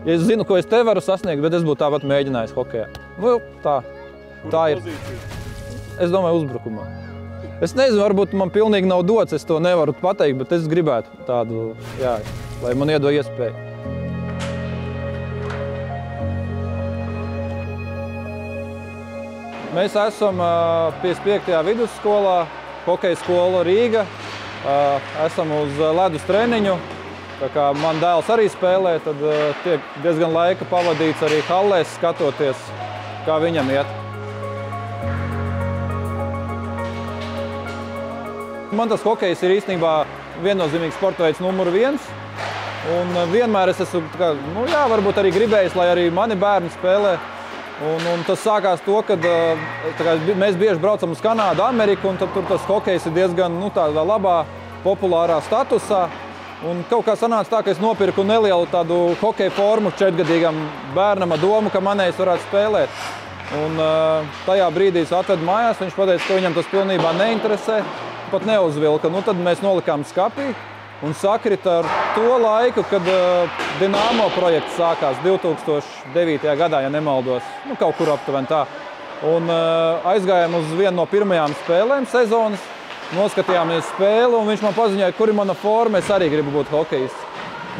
Ja es zinu, ko es te varu sasniegt, bet es būtu tāpat mēģinājis hokejā. Nu, tā ir. Es domāju, uzbrukumā. Es nezinu, varbūt man pilnīgi nav dots, es to nevaru pateikt, bet es gribētu tādu, jā, lai man iedod iespēju. Mēs esam 55. vidusskolā, hokeja skola Rīga. Esam uz ledus treniņu. Tā kā man dēls arī spēlē, tad tiek diezgan laika pavadīts arī hallēs, skatoties, kā viņam iet. Man tas hokejs ir īstenībā viennozīmīgs sporta veids numur 1. Un vienmēr es esmu, varbūt arī gribējis, lai arī mani bērni spēlē. Un tas sākās to, kad mēs bieži braucam uz Kanādu, Ameriku, un tad tur tas hokejs ir diezgan tādā labā, populārā statusā. Un kaut kā sanāca tā, ka es nopirku nelielu tādu hokeja formu 4-gadīgam bērnam ar domu, ka manējs varētu spēlēt. Un tajā brīdī es atvedu mājās, viņš pateica, ka viņam tas pilnībā neinteresē, pat neuzvilka. Nu, tad mēs nolikām skapī un sakrita ar to laiku, kad Dinamo projekts sākās 2009. gadā, ja nemaldos, kaut kur aptuveni tā. Un aizgājām uz vienu no pirmajām spēlēm sezonas. Noskatījāmies spēli, un viņš man paziņoja, kur ir mana forma, es arī gribu būt hokejists.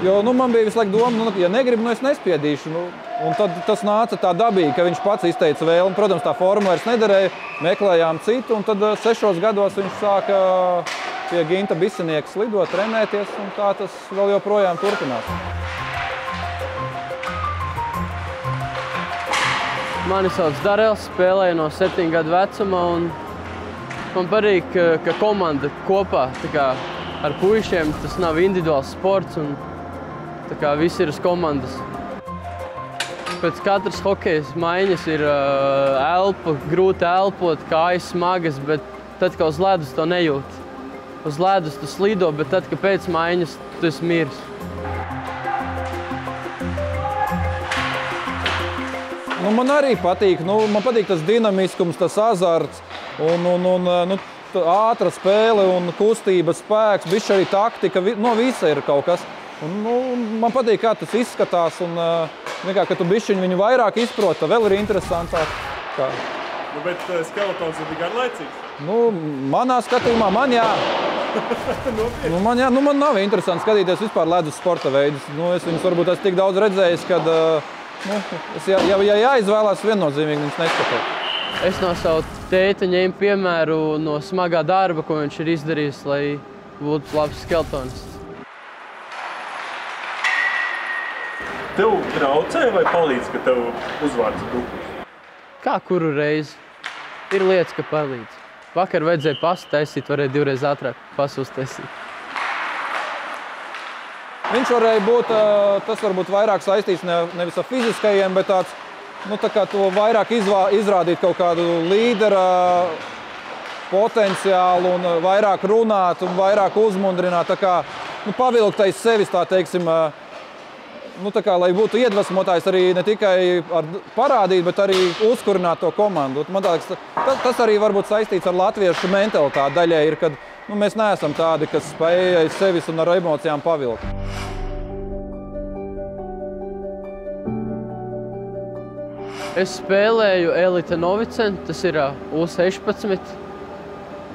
Jo man bija visu laiku doma, ja negribu, es nespiedīšu. Un tad tas nāca tā dabīgi, ka viņš pats izteica vēlmi. Protams, tā forma vairs nederēja, meklējām citu, un tad 6 gados viņš sāka pie Ginta Bisenieka slidot, trenēties, un tā tas vēl joprojām turpinās. Mani sauc Darels, spēlēju no 7 gadu vecuma, un man patīk, ka komanda kopā ar puišiem, tas nav individuāls sports, un viss ir uz komandas. Pēc katras hokejas maiņas ir elpa, grūti elpot, kājas smagas, bet tad, kad uz ledus to nejūt. Uz ledus tu slido, bet tad, kad pēc maiņas tu esi miris. Man arī patīk, man patīk tas dinamiskums, tas azarts, un ātra spēle un kustība, spēks, bišķi arī taktika, no visa ir kaut kas. Man patīk, kā tas izskatās, un vienkārši, ka tu bišķiņu viņu vairāk izprot, tā vēl ir interesantāk. Bet skeletons ir garlaicīgs? Manā skatījumā man jā. Man nav interesanti skatīties vispār ledus sporta veidus. Es viņus varbūt esmu tik daudz redzējis, kad ja jāizvēlās, viennozīmīgi viņus neskatīt. Es no savu tēta ņēmu piemēru no smagā darba, ko viņš ir izdarījis, lai būtu labs skeletons. Tev traucē vai palīdz, ka tev uzvārds duplis? Kā kuru reizi? Ir lietas, ka palīdz. Vakar vajadzēja pasu taisīt, varēja 2 reizes ātrāk pasu uztaisīt. Viņš varēja būt, tas varbūt vairāk saistīts nevis ar fiziskajiem, bet tāds, tā kā to vairāk izrādīt kaut kādu līdera potenciālu un vairāk runāt un vairāk uzmundrināt, tā kā pavilktais sevis, tā teiksim, tā kā, lai būtu iedvesmotājs arī ne tikai parādīt, bet arī uzkurināt to komandu. Man liekas, tas arī varbūt saistīts ar latviešu mentalitāti daļai ir, kad mēs neesam tādi, kas spēj aiz sevis un ar emocijām pavilkt. Es spēlēju Elite Novicen, tas ir U16.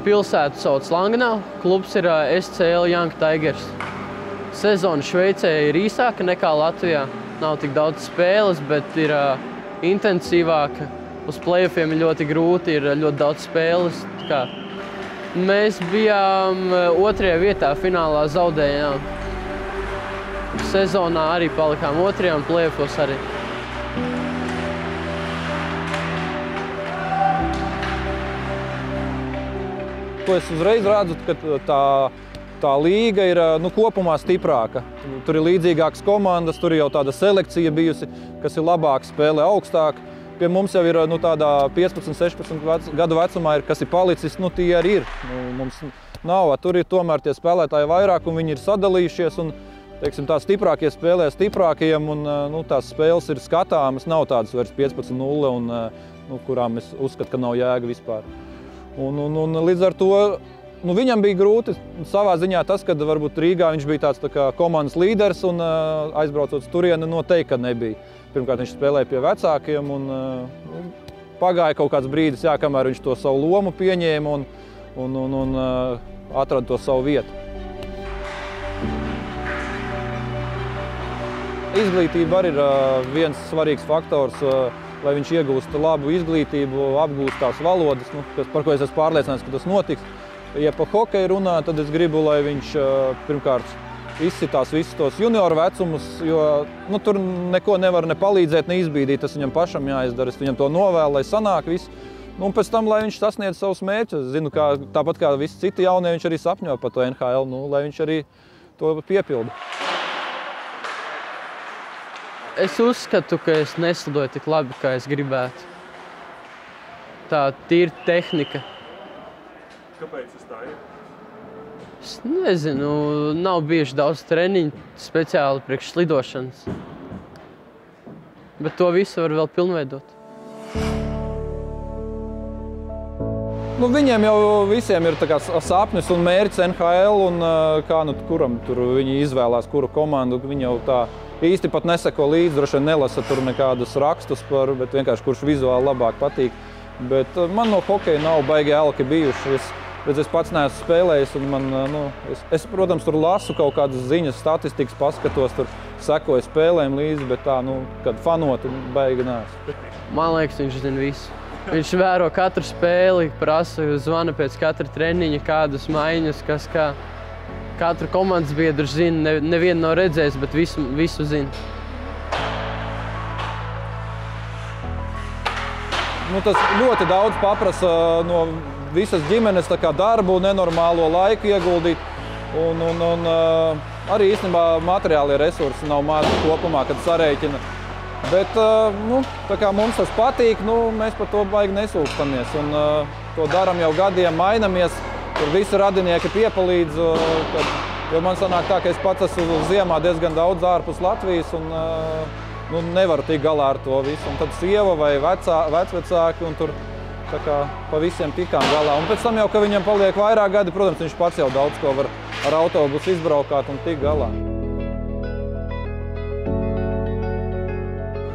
Pilsētu sauc Langnau, klubs ir SCL Young Tigers. Sezona Šveicē ir īsāka nekā Latvijā. Nav tik daudz spēles, bet ir intensīvāka. Uz play-offiem ir ļoti grūti, ir ļoti daudz spēles. Mēs bijām 2. vietā finālā, zaudējām. Sezonā arī palikām 2. un play-offos arī. Es uzreiz redzu, ka tā līga ir kopumā stiprāka. Tur ir līdzīgākas komandas, tur ir jau tāda selekcija bijusi, kas ir labāk, spēlē augstāk. Pie mums jau ir tādā 15, 16 gadu vecumā, kas ir palicis, tie arī ir. Mums nav, tur ir tomēr tie spēlētāji vairāk, un viņi ir sadalījušies, un teiksim, tā stiprākie spēlē stiprākajiem, un tās spēles ir skatāmas, nav tādas vairs 15-0, kurām es uzskatu, ka nav jēga vispār. Un līdz ar to Viņam bija grūti savā ziņā tas, ka varbūt Rīgā viņš bija tāds tā kā komandas līderis un aizbraucot uz turieni noteikti, ka nebija. Pirmkārt, viņš spēlēja pie vecākiem un pagāja kaut kāds brīdis, jā, kamēr viņš to savu lomu pieņēma un atrada to savu vietu. Izglītība arī ir viens svarīgs faktors, lai viņš iegūst labu izglītību, apgūst tās valodas, par ko es esmu pārliecināts, ka tas notiks. Ja pa hokeju runā, tad es gribu, lai viņš pirmkārt izsitās visus tos junioru vecumus, jo tur neko nevar ne palīdzēt, ne izbīdīt, tas viņam pašam jāizdara. Es viņam to novēlu, lai sanāk viss. Un pēc tam, lai viņš sasniedz savus mērķus. Es zinu, tāpat kā visi citi jaunie, viņš arī sapņo par to NHL, lai viņš arī to piepilda. Es uzskatu, ka es neslidoju tik labi, kā es gribētu. Tā tīra tehnika. Kāpēc tas tā ir? Es nezinu, nav bijuši daudz treniņu speciāli priekš slidošanas. Bet to visu var vēl pilnveidot. Viņiem jau visiem ir sapnis un mērķis NHL, un kā kuram tur viņi izvēlās, kuru komandu. Viņi jau tā īsti pat neseko līdzi, droši vien nelasa tur nekādus rakstus par, bet vienkārši kurš vizuāli labāk patīk. Bet man no hokeja nav baigi elki bijuši. Es pats neesmu spēlējis, un es, protams, tur lasu kaut kādas ziņas, statistikas paskatos, tur sekoju spēlēm līdzi, bet tā, kad fanot, baigi neesmu. Man liekas, viņš zina visu. Viņš vēro katru spēli, prasa, zvana pēc katra treniņa, kādas maiņas, kas kā. Katru komandas biedru zina, nevienu nav redzējis, bet visu zina. Tas ļoti daudz paprasa no visas ģimenes darbu, nenormālo laiku ieguldīt. Un arī īstenībā materiālie resursi nav mazi kopumā, kad sarēķina. Bet tā kā mums tas patīk, mēs par to baigi nesūkstamies. Un to daram jau gadiem, mainamies. Tur visi radinieki piepalīdz, jo man sanāk tā, ka es pats esmu ziemā diezgan daudz ārpus Latvijas un nevaru tikt galā ar to visu. Un tad sieva vai vecvecāki un tur tā kā pa visiem tikām galā. Un pēc tam jau, ka viņam paliek vairāk gadi, protams, viņš pats jau daudz ko var ar autobusu izbraukāt un tikt galā.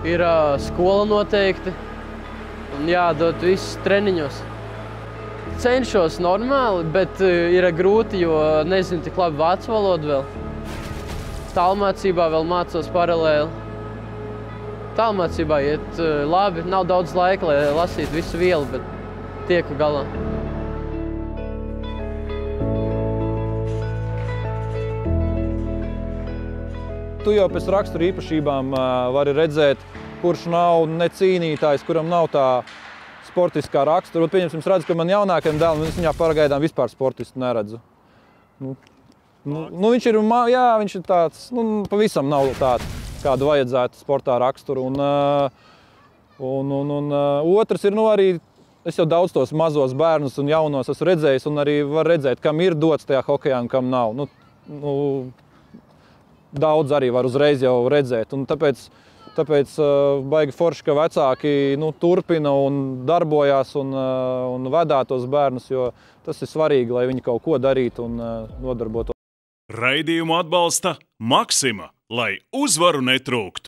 Ir skola noteikti un jādod visus treniņos. Cenšos normāli, bet ir grūti, jo nezinu tik labi vācu valodu vēl. Tālmācībā vēl mācos paralēli. Tālmācībā iet labi, nav daudz laika, lai lasītu visu vielu, bet tieku galā. Tu jau pēc rakstura īpašībām vari redzēt, kurš nav necīnītājs, kuram nav tā sportiskā rakstura. Pieņemsim, es redzu, ka man jaunākajam dēlam, es viņā pagaidām vispār sportistu neredzu. Viņš ir, jā, viņš ir tāds, pavisam nav tāds, kādu vajadzētu sportā raksturu. Un otrs ir, arī es jau daudz tos mazos bērnus un jaunos esmu redzējis, un arī var redzēt, kam ir dots tajā hokejā un kam nav. Daudz arī var uzreiz jau redzēt, un tāpēc baigi forši, ka vecāki turpina un darbojās un vedā tos bērnus, jo tas ir svarīgi, lai viņi kaut ko darītu un nodarbotos. Raidījumu atbalsta Maxima, lai uzvaru netrūktu.